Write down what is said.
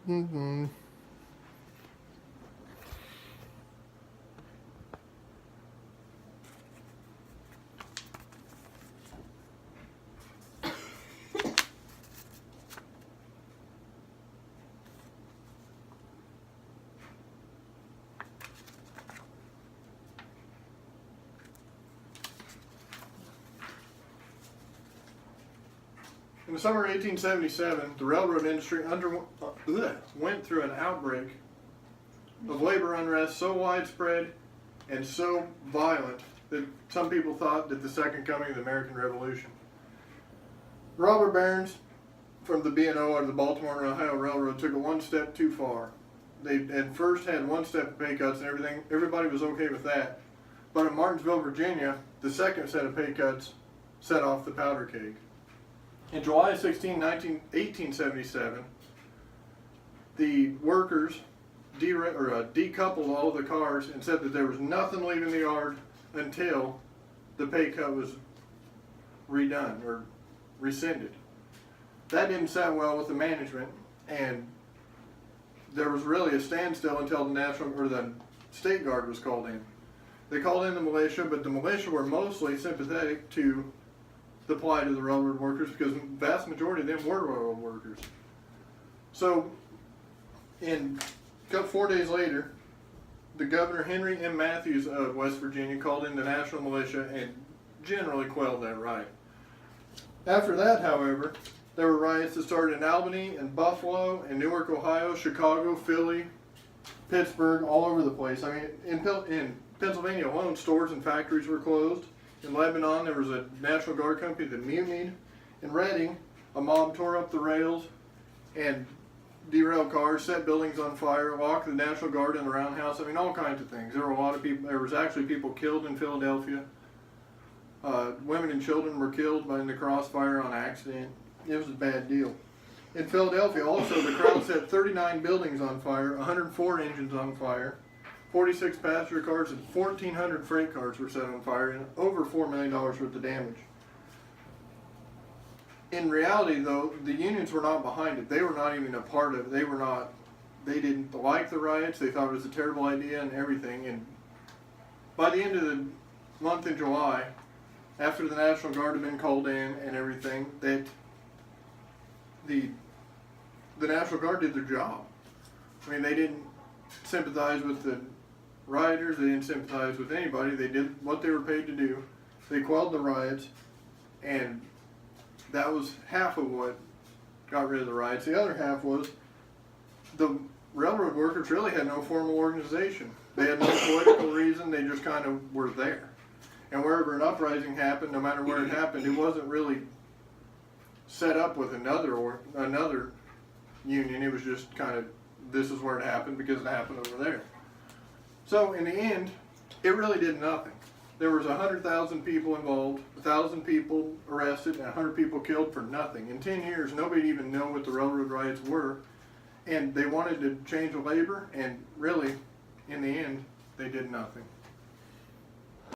Mm-hmm. In the summer of 1877, the railroad industry went through an outbreak of labor unrest so widespread and so violent that some people thought that the second coming of the American Revolution. Robert Barons from the B&O or the Baltimore and Ohio Railroad took it one step too far. They at first had one step of pay cuts and everything. Everybody was okay with that. But in Martinsville, Virginia, the second set of pay cuts set off the powder keg. In July 16, 1877, the workers decoupled all of the cars and said that there was nothing leaving the yard until the pay cut was redone or rescinded. That didn't sit well with the management, and there was really a standstill until the State Guard was called in. They called in the militia, but the militia were mostly sympathetic to the plight of the railroad workers because the vast majority of them were railroad workers. So, 4 days later, the Governor Henry M. Matthews of West Virginia called in the National Militia and generally quelled that riot. After that, however, there were riots that started in Albany and Buffalo and Newark, Ohio, Chicago, Philly, Pittsburgh, all over the place. I mean, in Pennsylvania alone, stores and factories were closed. In Lebanon, there was a National Guard company that mutinied. In Reading, a mob tore up the rails and derailed cars, set buildings on fire, locked the National Guard in the roundhouse. I mean, all kinds of things. There were a lot of people. There was actually people killed in Philadelphia. Women and children were killed in the crossfire on accident. It was a bad deal. In Philadelphia, also, the crowd set 39 buildings on fire, 104 engines on fire, 46 passenger cars, and 1,400 freight cars were set on fire, and over $4 million worth of damage. In reality, though, the unions were not behind it. They were not even a part of it. They didn't like the riots. They thought it was a terrible idea and everything. And by the end of the month in July, after the National Guard had been called in and everything, that the National Guard did their job. I mean, they didn't sympathize with the rioters. They didn't sympathize with anybody. They did what they were paid to do. They quelled the riots, and that was half of what got rid of the riots. The other half was the railroad workers really had no formal organization. They had no political reason. They just kind of were there. And wherever an uprising happened, no matter where it happened, it wasn't really set up with another union. It was just kind of, this is where it happened because it happened over there. So in the end, it really did nothing. There was 100,000 people involved, 1,000 people arrested, and 100 people killed for nothing. In 10 years, nobody even knew what the railroad riots were, and they wanted to change the labor, and really, in the end, they did nothing.